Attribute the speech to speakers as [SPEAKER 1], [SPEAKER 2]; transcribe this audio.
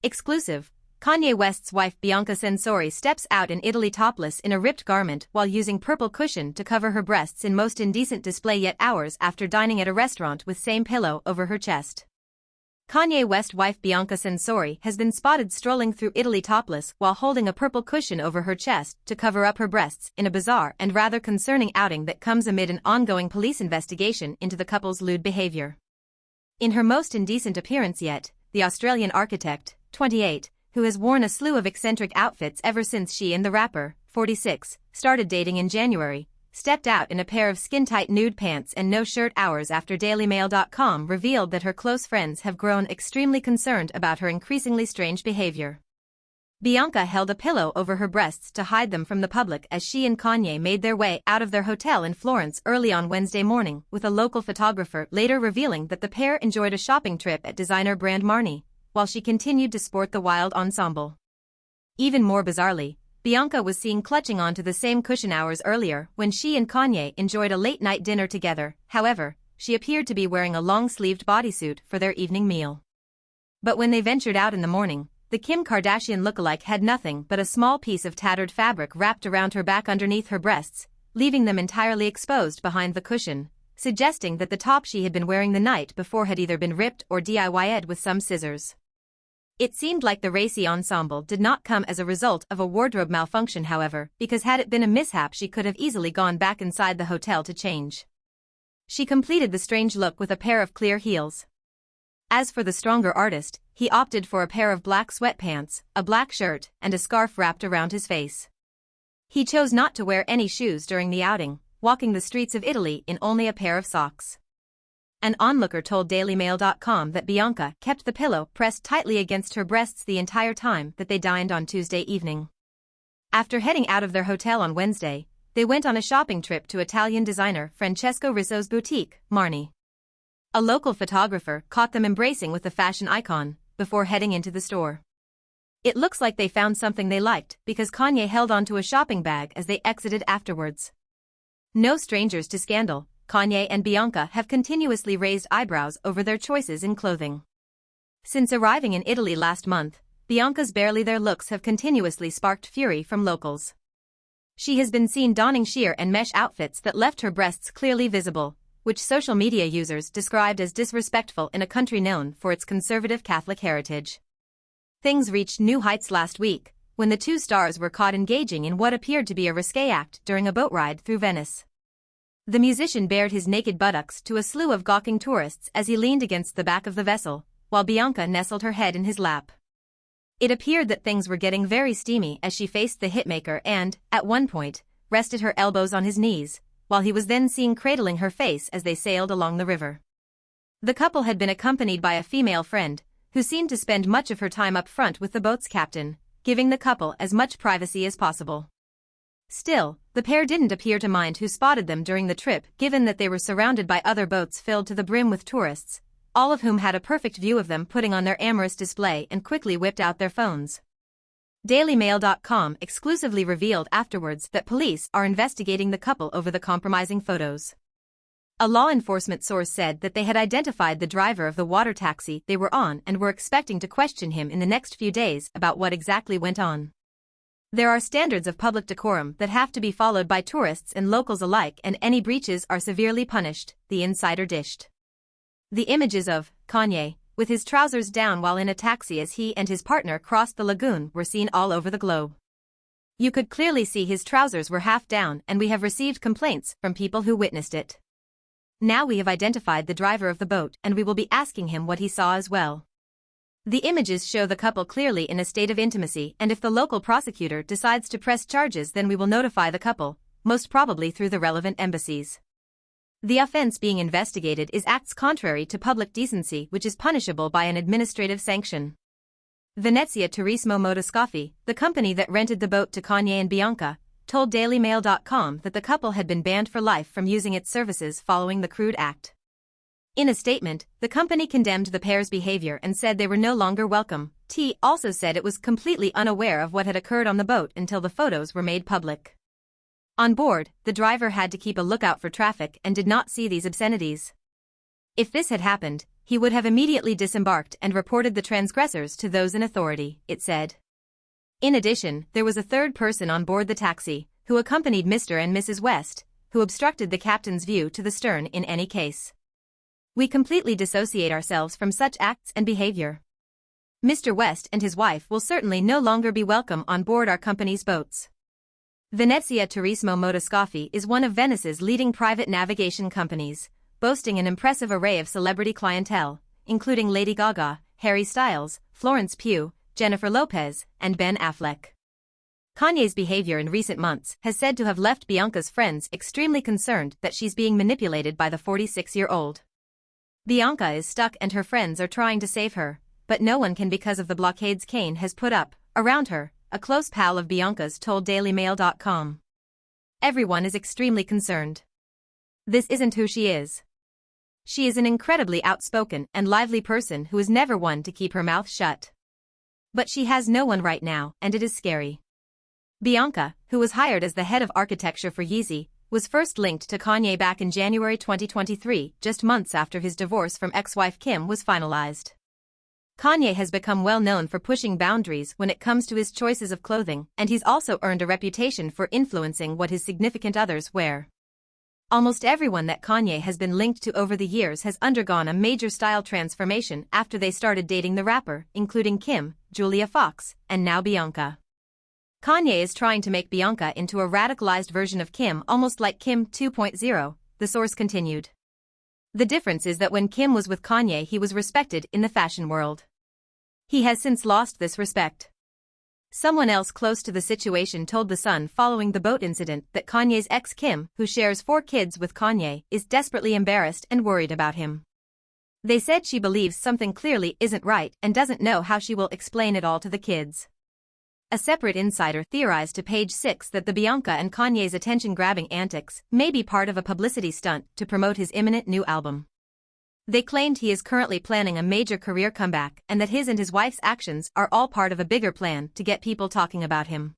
[SPEAKER 1] Exclusive. Kanye West's wife Bianca Censori steps out in Italy topless in a ripped garment while using purple cushion to cover her breasts in most indecent display yet hours after dining at a restaurant with same pillow over her chest. Kanye West wife Bianca Censori has been spotted strolling through Italy topless while holding a purple cushion over her chest to cover up her breasts in a bizarre and rather concerning outing that comes amid an ongoing police investigation into the couple's lewd behavior. In her most indecent appearance yet, the Australian architect, 28, who has worn a slew of eccentric outfits ever since she and the rapper, 46, started dating in January, stepped out in a pair of skin-tight nude pants and no shirt hours after DailyMail.com revealed that her close friends have grown extremely concerned about her increasingly strange behavior. Bianca held a pillow over her breasts to hide them from the public as she and Kanye made their way out of their hotel in Florence early on Wednesday morning, with a local photographer later revealing that the pair enjoyed a shopping trip at designer brand Marni, while she continued to sport the wild ensemble. Even more bizarrely, Bianca was seen clutching onto the same cushion hours earlier when she and Kanye enjoyed a late-night dinner together. However, she appeared to be wearing a long-sleeved bodysuit for their evening meal. But when they ventured out in the morning, the Kim Kardashian lookalike had nothing but a small piece of tattered fabric wrapped around her back underneath her breasts, leaving them entirely exposed behind the cushion, suggesting that the top she had been wearing the night before had either been ripped or DIY'd with some scissors. It seemed like the racy ensemble did not come as a result of a wardrobe malfunction, however, because had it been a mishap she could have easily gone back inside the hotel to change. She completed the strange look with a pair of clear heels. As for the stronger artist, he opted for a pair of black sweatpants, a black shirt, and a scarf wrapped around his face. He chose not to wear any shoes during the outing, walking the streets of Italy in only a pair of socks. An onlooker told DailyMail.com that Bianca kept the pillow pressed tightly against her breasts the entire time that they dined on Tuesday evening. After heading out of their hotel on Wednesday, they went on a shopping trip to Italian designer Francesco Risso's boutique, Marni. A local photographer caught them embracing with the fashion icon before heading into the store. It looks like they found something they liked because Kanye held onto a shopping bag as they exited afterwards. No strangers to scandal, Kanye and Bianca have continuously raised eyebrows over their choices in clothing. Since arriving in Italy last month, Bianca's barely there looks have continuously sparked fury from locals. She has been seen donning sheer and mesh outfits that left her breasts clearly visible, which social media users described as disrespectful in a country known for its conservative Catholic heritage. Things reached new heights last week, when the two stars were caught engaging in what appeared to be a risque act during a boat ride through Venice. The musician bared his naked buttocks to a slew of gawking tourists as he leaned against the back of the vessel, while Bianca nestled her head in his lap. It appeared that things were getting very steamy as she faced the hitmaker and, at one point, rested her elbows on his knees, while he was then seen cradling her face as they sailed along the river. The couple had been accompanied by a female friend, who seemed to spend much of her time up front with the boat's captain, giving the couple as much privacy as possible. Still, the pair didn't appear to mind who spotted them during the trip, given that they were surrounded by other boats filled to the brim with tourists, all of whom had a perfect view of them putting on their amorous display and quickly whipped out their phones. DailyMail.com exclusively revealed afterwards that police are investigating the couple over the compromising photos. A law enforcement source said that they had identified the driver of the water taxi they were on and were expecting to question him in the next few days about what exactly went on. There are standards of public decorum that have to be followed by tourists and locals alike, and any breaches are severely punished, the insider dished. The images of Kanye, with his trousers down while in a taxi as he and his partner crossed the lagoon, were seen all over the globe. You could clearly see his trousers were half down, and we have received complaints from people who witnessed it. Now we have identified the driver of the boat and we will be asking him what he saw as well. The images show the couple clearly in a state of intimacy, and if the local prosecutor decides to press charges then we will notify the couple, most probably through the relevant embassies. The offense being investigated is acts contrary to public decency, which is punishable by an administrative sanction. Venezia Turismo Motoscafi, the company that rented the boat to Kanye and Bianca, told DailyMail.com that the couple had been banned for life from using its services following the crude act. In a statement, the company condemned the pair's behavior and said they were no longer welcome. T also said it was completely unaware of what had occurred on the boat until the photos were made public. On board, the driver had to keep a lookout for traffic and did not see these obscenities. If this had happened, he would have immediately disembarked and reported the transgressors to those in authority, it said. In addition, there was a third person on board the taxi, who accompanied Mr. and Mrs. West, who obstructed the captain's view to the stern in any case. We completely dissociate ourselves from such acts and behavior. Mr. West and his wife will certainly no longer be welcome on board our company's boats. Venezia Turismo Motoscafi is one of Venice's leading private navigation companies, boasting an impressive array of celebrity clientele, including Lady Gaga, Harry Styles, Florence Pugh, Jennifer Lopez, and Ben Affleck. Kanye's behavior in recent months has said to have left Bianca's friends extremely concerned that she's being manipulated by the 46-year-old. Bianca is stuck and her friends are trying to save her, but no one can because of the blockades Kanye has put up around her, a close pal of Bianca's told DailyMail.com. Everyone is extremely concerned. This isn't who she is. She is an incredibly outspoken and lively person who is never one to keep her mouth shut. But she has no one right now, and it is scary. Bianca, who was hired as the head of architecture for Yeezy, was first linked to Kanye back in January 2023, just months after his divorce from ex-wife Kim was finalized. Kanye has become well known for pushing boundaries when it comes to his choices of clothing, and he's also earned a reputation for influencing what his significant others wear. Almost everyone that Kanye has been linked to over the years has undergone a major style transformation after they started dating the rapper, including Kim, Julia Fox, and now Bianca. Kanye is trying to make Bianca into a radicalized version of Kim, almost like Kim 2.0, the source continued. The difference is that when Kim was with Kanye, he was respected in the fashion world. He has since lost this respect. Someone else close to the situation told The Sun following the boat incident that Kanye's ex Kim, who shares 4 kids with Kanye, is desperately embarrassed and worried about him. They said she believes something clearly isn't right and doesn't know how she will explain it all to the kids. A separate insider theorized to Page 6 that the Bianca and Kanye's attention-grabbing antics may be part of a publicity stunt to promote his imminent new album. They claimed he is currently planning a major career comeback and that his and his wife's actions are all part of a bigger plan to get people talking about him.